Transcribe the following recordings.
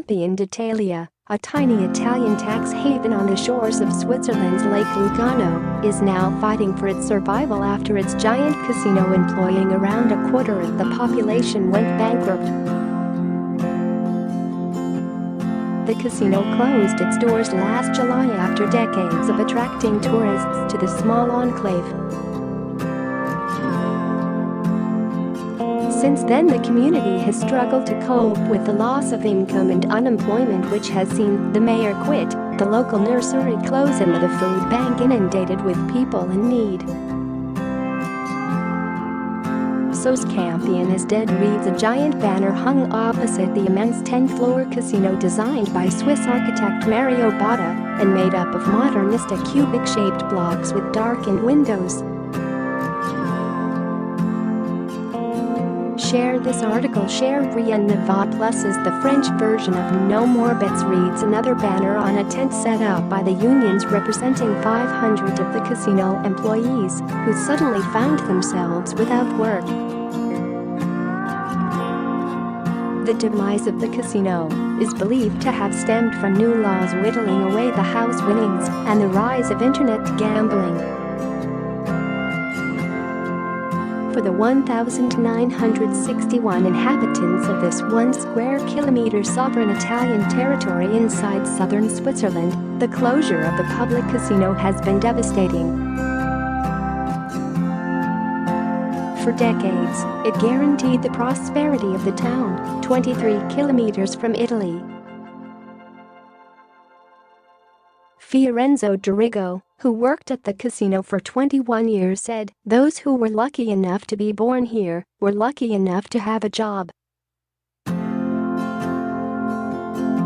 Campion d'Italia, a tiny Italian tax haven on the shores of Switzerland's Lake Lugano, is now fighting for its survival after its giant casino employing around a quarter of the population went bankrupt. The casino closed its doors last July after decades of attracting tourists to the small enclave. Since then, the community has struggled to cope with the loss of income and unemployment, which has seen the mayor quit, the local nursery close, and the food bank inundated with people in need. "SOS Campion is dead" reads a giant banner hung opposite the immense 10-floor casino designed by Swiss architect Mario Botta and made up of modernistic cubic-shaped blocks with darkened windows. Share this article. Share Rien ne va plus is the French version of No More Bets, reads another banner on a tent set up by the unions representing 500 of the casino employees who suddenly found themselves without work. The demise of the casino is believed to have stemmed from new laws whittling away the house winnings and the rise of internet gambling. For the 1,961 inhabitants of this 1 square kilometer sovereign Italian territory inside southern Switzerland, the closure of the public casino has been devastating. For decades, it guaranteed the prosperity of the town, 23 kilometers from Italy. Fiorenzo Dorigo, who worked at the casino for 21 years, said, "Those who were lucky enough to be born here were lucky enough to have a job.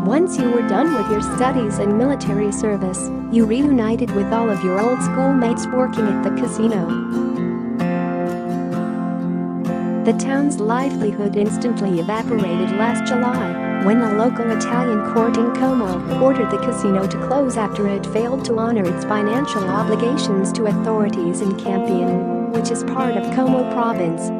Once you were done with your studies and military service, you reunited with all of your old schoolmates working at the casino." The town's livelihood instantly evaporated last July when a local Italian court in Como ordered the casino to close after it failed to honor its financial obligations to authorities in Campion, which is part of Como province.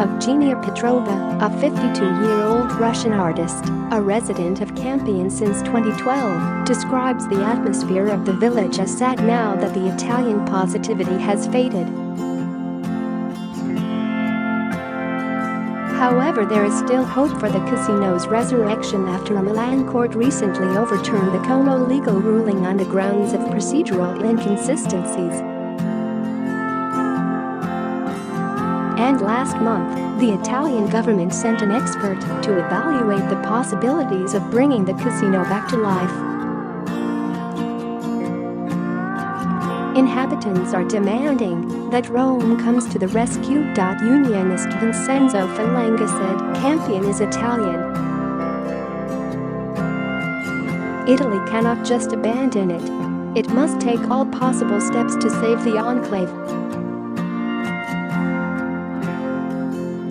Evgenia Petrova, a 52-year-old Russian artist, a resident of Campion since 2012, describes the atmosphere of the village as sad now that the Italian positivity has faded. However, there is still hope for the casino's resurrection after a Milan court recently overturned the Como legal ruling on the grounds of procedural inconsistencies. And last month, the Italian government sent an expert to evaluate the possibilities of bringing the casino back to life. Inhabitants are demanding that Rome comes to the rescue. Unionist Vincenzo Falanga said, "Campion is Italian. Italy cannot just abandon it. It must take all possible steps to save the enclave."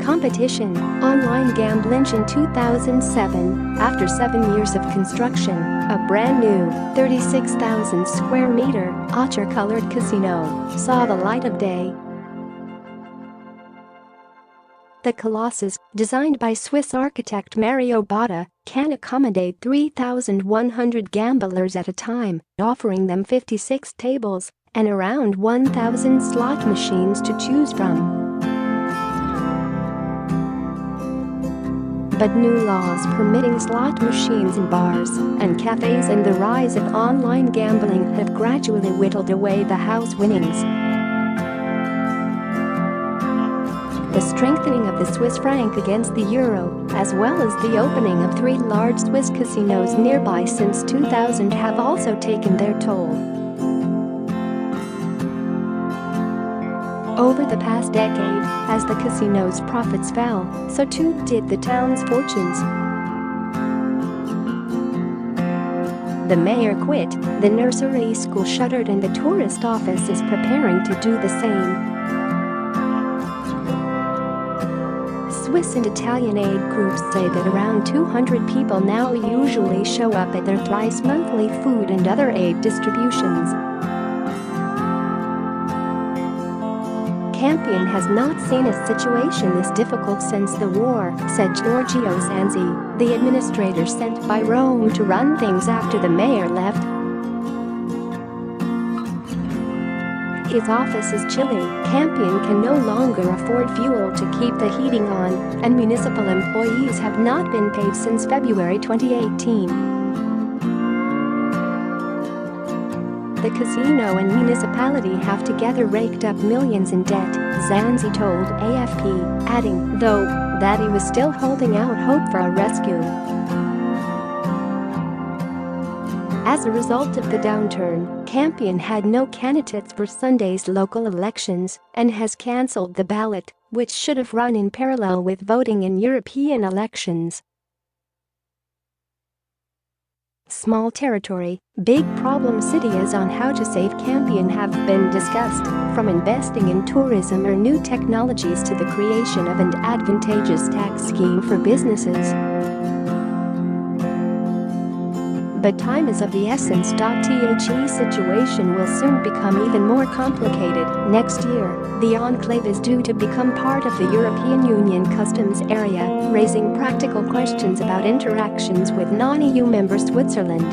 Competition, online gambling. In 2007, after 7 years of construction, a brand-new 36,000 square meter ochre-colored casino saw the light of day. The Colossus, designed by Swiss architect Mario Botta, can accommodate 3,100 gamblers at a time, offering them 56 tables and around 1,000 slot machines to choose from. But new laws permitting slot machines in bars and cafes and the rise of online gambling have gradually whittled away the house winnings. The strengthening of the Swiss franc against the euro, as well as the opening of 3 large Swiss casinos nearby since 2000, have also taken their toll. Over the past decade, as the casino's profits fell, so too did the town's fortunes. The mayor quit, the nursery school shuttered, and the tourist office is preparing to do the same. Swiss and Italian aid groups say that around 200 people now usually show up at their thrice-monthly food and other aid distributions. Campion has not seen a situation this difficult since the war, said Giorgio Zanzi, the administrator sent by Rome to run things after the mayor left. His office is chilly. Campion can no longer afford fuel to keep the heating on, and municipal employees have not been paid since February 2018. The casino and municipality have together raked up millions in debt, Zanzi told AFP, adding, though, that he was still holding out hope for a rescue. As a result of the downturn, Campion had no candidates for Sunday's local elections and has cancelled the ballot, which should have run in parallel with voting in European elections. Small territory, big problem cities on how to save Campion have been discussed, from investing in tourism or new technologies to the creation of an advantageous tax scheme for businesses. But time is of the essence. The situation will soon become even more complicated. Next year, the enclave is due to become part of the European Union customs area, raising practical questions about interactions with non-EU member Switzerland.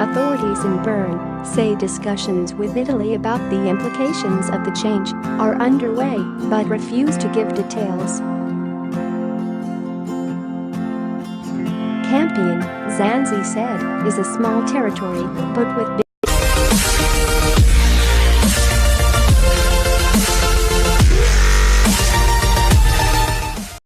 Authorities in Bern say discussions with Italy about the implications of the change are underway, but refuse to give details. Campion, Zanzi said, is a small territory, but with